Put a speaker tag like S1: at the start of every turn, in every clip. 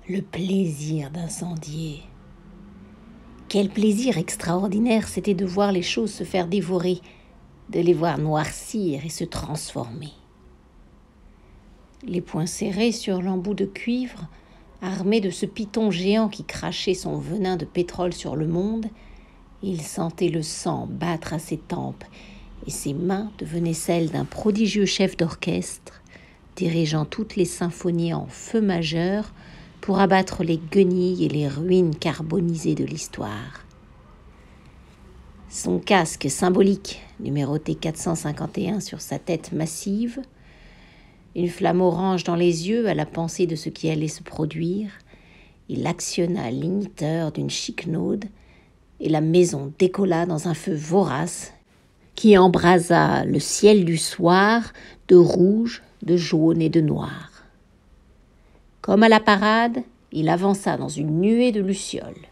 S1: Le plaisir d'incendier. Quel plaisir extraordinaire c'était de voir les choses se faire dévorer, de les voir noircir et se transformer. Les poings serrés sur l'embout de cuivre, armé de ce python géant qui crachait son venin de pétrole sur le monde, il sentait le sang battre à ses tempes et ses mains devenaient celles d'un prodigieux chef d'orchestre, dirigeant toutes les symphonies en feu majeur pour abattre les guenilles et les ruines carbonisées de l'histoire. Son casque symbolique, numéroté 451 sur sa tête massive, une flamme orange dans les yeux à la pensée de ce qui allait se produire, il actionna l'igniteur d'une chiquenaude et la maison décolla dans un feu vorace qui embrasa le ciel du soir de rouge, de jaune et de noir. Comme à la parade, il avança dans une nuée de lucioles.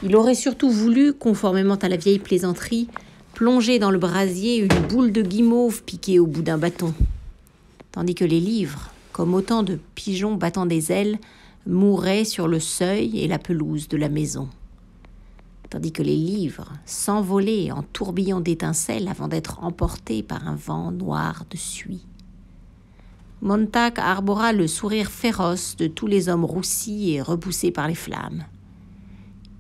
S1: Il aurait surtout voulu, conformément à la vieille plaisanterie, plonger dans le brasier une boule de guimauve piquée au bout d'un bâton, tandis que les livres, comme autant de pigeons battant des ailes, mouraient sur le seuil et la pelouse de la maison. Tandis que les livres s'envolaient en tourbillons d'étincelles avant d'être emportés par un vent noir de suie. Montag arbora le sourire féroce de tous les hommes roussis et repoussés par les flammes.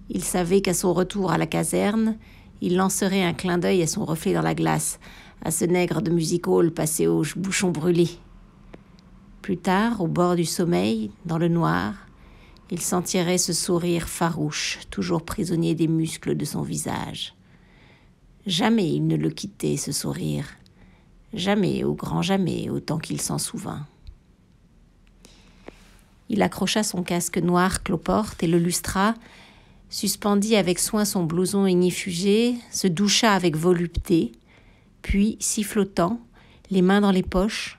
S1: Il savait qu'à son retour à la caserne, il lancerait un clin d'œil à son reflet dans la glace, à ce nègre de music-hall passé au bouchon brûlé. Plus tard, au bord du sommeil, dans le noir, il sentirait ce sourire farouche, toujours prisonnier des muscles de son visage. Jamais il ne le quittait, ce sourire. Jamais, au grand jamais, autant qu'il s'en souvint. Il accrocha son casque noir cloporte et le lustra, suspendit avec soin son blouson ignifugé, se doucha avec volupté, puis, sifflotant, les mains dans les poches,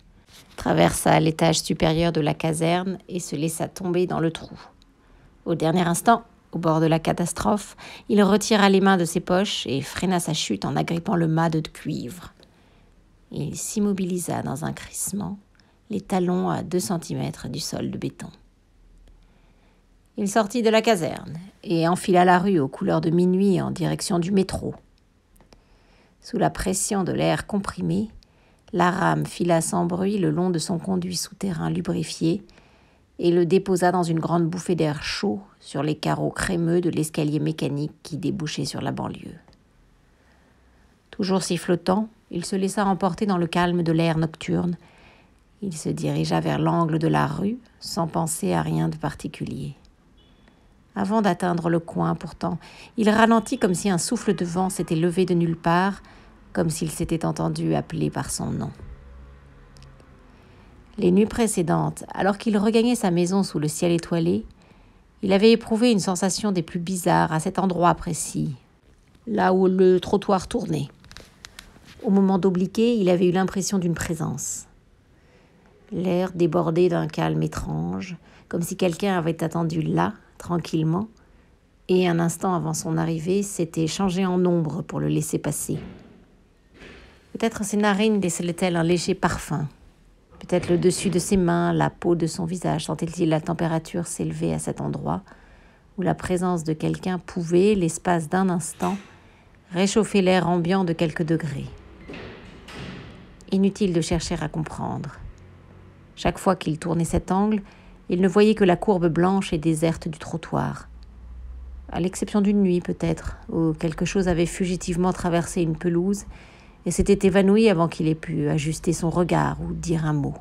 S1: traversa l'étage supérieur de la caserne et se laissa tomber dans le trou. Au dernier instant, au bord de la catastrophe, il retira les mains de ses poches et freina sa chute en agrippant le mât de cuivre. Il s'immobilisa dans un crissement, les talons à 2 centimètres du sol de béton. Il sortit de la caserne et enfila la rue aux couleurs de minuit en direction du métro. Sous la pression de l'air comprimé, la rame fila sans bruit le long de son conduit souterrain lubrifié et le déposa dans une grande bouffée d'air chaud sur les carreaux crémeux de l'escalier mécanique qui débouchait sur la banlieue. Toujours sifflotant, il se laissa emporter dans le calme de l'air nocturne. Il se dirigea vers l'angle de la rue, sans penser à rien de particulier. Avant d'atteindre le coin, pourtant, il ralentit comme si un souffle de vent s'était levé de nulle part, comme s'il s'était entendu appeler par son nom. Les nuits précédentes, alors qu'il regagnait sa maison sous le ciel étoilé, il avait éprouvé une sensation des plus bizarres à cet endroit précis, là où le trottoir tournait. Au moment d'obliquer, il avait eu l'impression d'une présence. L'air débordait d'un calme étrange, comme si quelqu'un avait attendu là, tranquillement, et un instant avant son arrivée, s'était changé en ombre pour le laisser passer. Peut-être ses narines décelaient-elles un léger parfum. Peut-être le dessus de ses mains, la peau de son visage sentait-il la température s'élever à cet endroit où la présence de quelqu'un pouvait, l'espace d'un instant, réchauffer l'air ambiant de quelques degrés. Inutile de chercher à comprendre. Chaque fois qu'il tournait cet angle, il ne voyait que la courbe blanche et déserte du trottoir. À l'exception d'une nuit peut-être, où quelque chose avait fugitivement traversé une pelouse et s'était évanoui avant qu'il ait pu ajuster son regard ou dire un mot.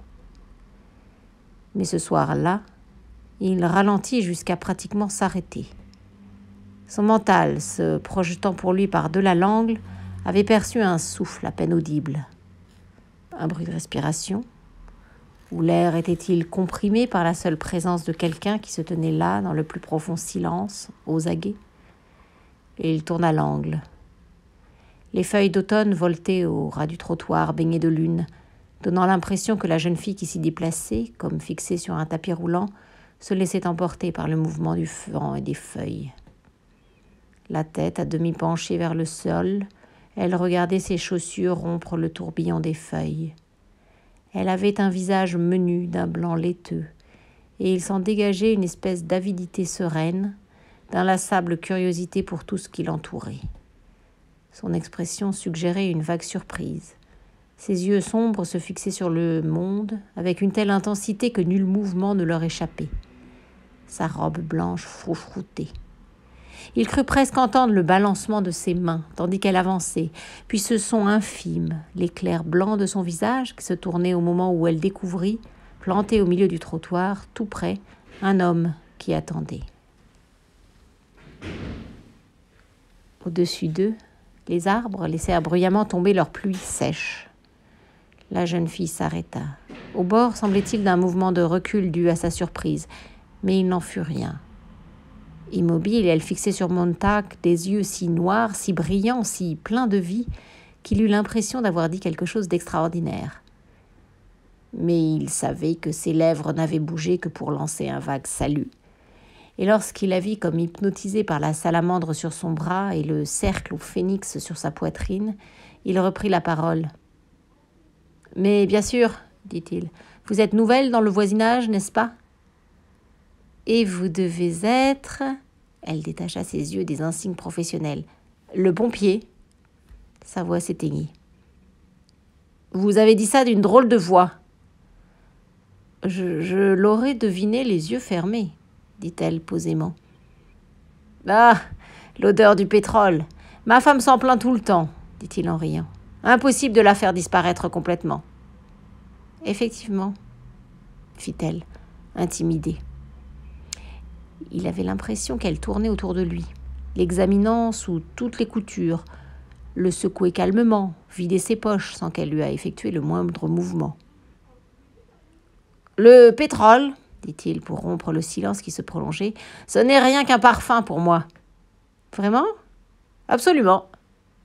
S1: Mais ce soir-là, il ralentit jusqu'à pratiquement s'arrêter. Son mental, se projetant pour lui par-delà l'angle, avait perçu un souffle à peine audible. Un bruit de respiration? Ou l'air était-il comprimé par la seule présence de quelqu'un qui se tenait là, dans le plus profond silence, aux aguets? Et il tourna l'angle. Les feuilles d'automne voltaient au ras du trottoir baigné de lune, donnant l'impression que la jeune fille qui s'y déplaçait, comme fixée sur un tapis roulant, se laissait emporter par le mouvement du vent et des feuilles. La tête à demi penchée vers le sol, elle regardait ses chaussures rompre le tourbillon des feuilles. Elle avait un visage menu d'un blanc laiteux, et il s'en dégageait une espèce d'avidité sereine, d'inlassable curiosité pour tout ce qui l'entourait. Son expression suggérait une vague surprise. Ses yeux sombres se fixaient sur le monde avec une telle intensité que nul mouvement ne leur échappait. Sa robe blanche froufroutait. Il crut presque entendre le balancement de ses mains, tandis qu'elle avançait, puis ce son infime, l'éclair blanc de son visage qui se tournait au moment où elle découvrit, planté au milieu du trottoir, tout près, un homme qui attendait. Au-dessus d'eux, les arbres laissèrent bruyamment tomber leur pluie sèche. La jeune fille s'arrêta. Au bord, semblait-il, d'un mouvement de recul dû à sa surprise, mais il n'en fut rien. Immobile, elle fixait sur Montag des yeux si noirs, si brillants, si pleins de vie, qu'il eut l'impression d'avoir dit quelque chose d'extraordinaire. Mais il savait que ses lèvres n'avaient bougé que pour lancer un vague salut. Et lorsqu'il la vit comme hypnotisée par la salamandre sur son bras et le cercle au phénix sur sa poitrine, il reprit la parole. « Mais bien sûr, dit-il, vous êtes nouvelle dans le voisinage, n'est-ce pas ? Et vous devez être... » Elle détacha ses yeux des insignes professionnels. « Le pompier. » Sa voix s'éteignit. « Vous avez dit ça d'une drôle de voix. »« Je l'aurais deviné les yeux fermés, » dit-elle posément. « Ah, l'odeur du pétrole. Ma femme s'en plaint tout le temps, » dit-il en riant. « Impossible de la faire disparaître complètement. »« Effectivement, » fit-elle, intimidée. Il avait l'impression qu'elle tournait autour de lui, l'examinant sous toutes les coutures, le secouait calmement, vidait ses poches sans qu'elle lui ait effectué le moindre mouvement. « Le pétrole, » dit-il pour rompre le silence qui se prolongeait, « ce n'est rien qu'un parfum pour moi. »« Vraiment ? » ?»« Absolument.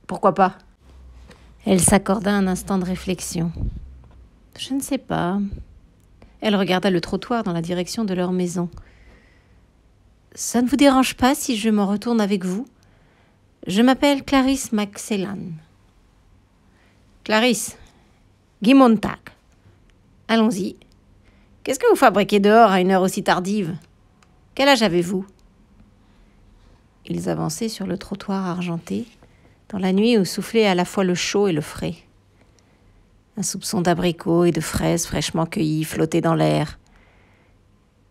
S1: Pourquoi pas ?» Elle s'accorda un instant de réflexion. « Je ne sais pas. » Elle regarda le trottoir dans la direction de leur maison. « Ça ne vous dérange pas si je m'en retourne avec vous ? Je m'appelle Clarisse McClellan. »« Clarisse, Guy Montag. Allons-y. Qu'est-ce que vous fabriquez dehors à une heure aussi tardive ? Quel âge avez-vous » Ils avançaient sur le trottoir argenté, dans la nuit où soufflait à la fois le chaud et le frais. Un soupçon d'abricots et de fraises fraîchement cueillies flottait dans l'air.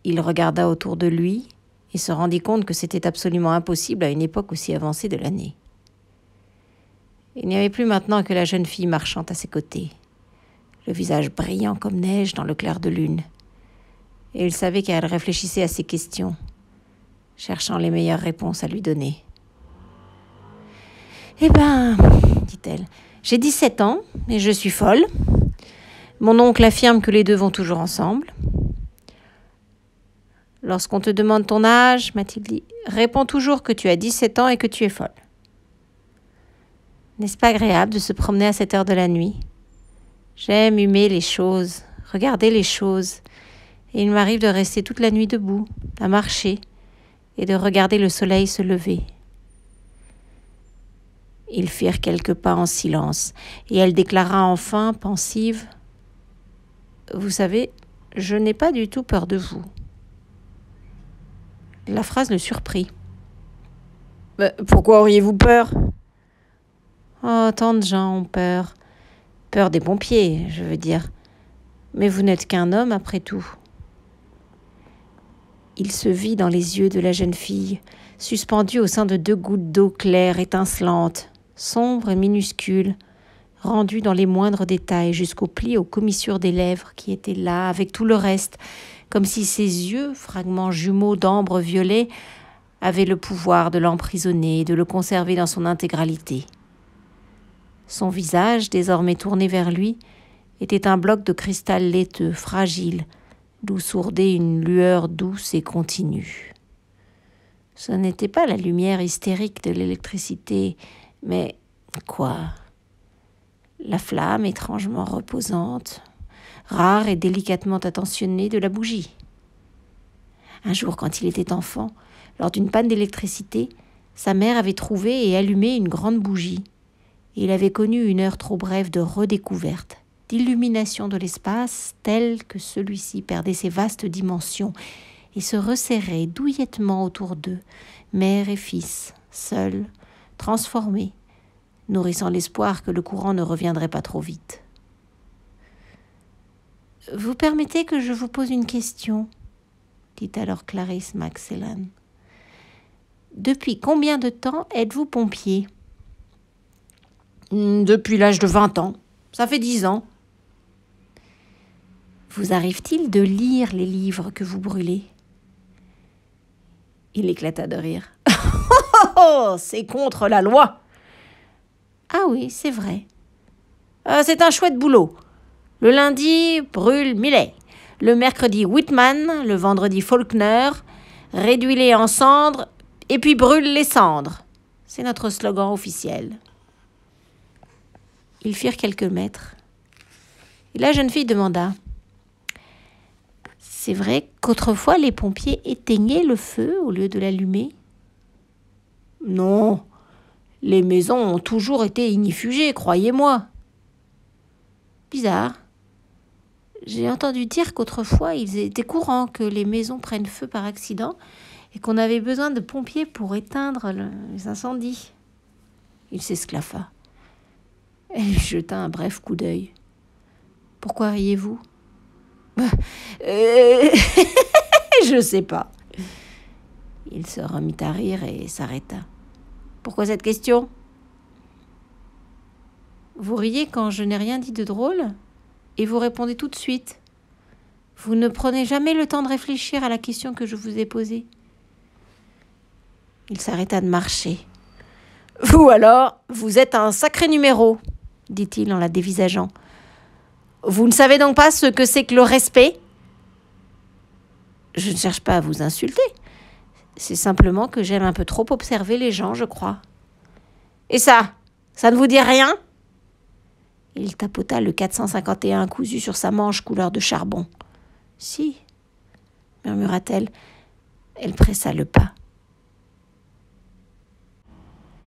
S1: Il regarda autour de lui et se rendit compte que c'était absolument impossible à une époque aussi avancée de l'année. Il n'y avait plus maintenant que la jeune fille marchant à ses côtés, le visage brillant comme neige dans le clair de lune. Et il savait qu'elle réfléchissait à ses questions, cherchant les meilleures réponses à lui donner. « Eh ben, dit-elle, j'ai 17 ans et je suis folle. Mon oncle affirme que les deux vont toujours ensemble. Lorsqu'on te demande ton âge, m'a-t-il dit, réponds toujours que tu as 17 ans et que tu es folle. N'est-ce pas agréable de se promener à cette heure de la nuit ? J'aime humer les choses, regarder les choses, et il m'arrive de rester toute la nuit debout, à marcher, et de regarder le soleil se lever. » Ils firent quelques pas en silence, et elle déclara enfin, pensive, « Vous savez, je n'ai pas du tout peur de vous. » La phrase le surprit. « Pourquoi auriez-vous peur ?»« Oh, tant de gens ont peur. Peur des pompiers, je veux dire. Mais vous n'êtes qu'un homme, après tout. » Il se vit dans les yeux de la jeune fille, suspendue au sein de 2 gouttes d'eau claires, étincelantes, sombres et minuscules, rendues dans les moindres détails jusqu'aux plis aux commissures des lèvres qui étaient là, avec tout le reste, comme si ses yeux, fragments jumeaux d'ambre violet, avaient le pouvoir de l'emprisonner et de le conserver dans son intégralité. Son visage, désormais tourné vers lui, était un bloc de cristal laiteux, fragile, d'où sourdait une lueur douce et continue. Ce n'était pas la lumière hystérique de l'électricité, mais quoi ? La flamme étrangement reposante, rare et délicatement attentionnée de la bougie. Un jour, quand il était enfant, lors d'une panne d'électricité, sa mère avait trouvé et allumé une grande bougie. Et il avait connu une heure trop brève de redécouverte, d'illumination de l'espace tel que celui-ci perdait ses vastes dimensions et se resserrait douillettement autour d'eux, mère et fils, seuls, transformés, nourrissant l'espoir que le courant ne reviendrait pas trop vite. « Vous permettez que je vous pose une question ?» dit alors Clarisse Macsellan. « Depuis combien de temps êtes-vous pompier ?»« Depuis l'âge de 20 ans. Ça fait 10 ans. » « Vous arrive-t-il de lire les livres que vous brûlez ?» Il éclata de rire. « Oh, c'est contre la loi !»« Ah oui, c'est vrai. C'est un chouette boulot. Le lundi, brûle Millet. Le mercredi, Whitman. Le vendredi, Faulkner. Réduis-les en cendres et puis brûle les cendres. C'est notre slogan officiel. » Ils firent quelques mètres. Et la jeune fille demanda: « C'est vrai qu'autrefois les pompiers éteignaient le feu au lieu de l'allumer ?»« Non, les maisons ont toujours été ignifugées, croyez-moi. » Bizarre. J'ai entendu dire qu'autrefois il était courant que les maisons prennent feu par accident et qu'on avait besoin de pompiers pour éteindre les incendies. Il s'esclaffa. Elle lui jeta un bref coup d'œil. « Pourquoi riez-vous ?»« Je sais pas. » Il se remit à rire et s'arrêta. « Pourquoi cette question ?»« Vous riez quand je n'ai rien dit de drôle et vous répondez tout de suite. Vous ne prenez jamais le temps de réfléchir à la question que je vous ai posée. » Il s'arrêta de marcher. « Vous alors, vous êtes un sacré numéro, » dit-il en la dévisageant. « Vous ne savez donc pas ce que c'est que le respect ? » Je ne cherche pas à vous insulter. C'est simplement que j'aime un peu trop observer les gens, je crois. « Et ça ne vous dit rien ?» Il tapota le 451 cousu sur sa manche couleur de charbon. « Si, » murmura-t-elle. Elle pressa le pas.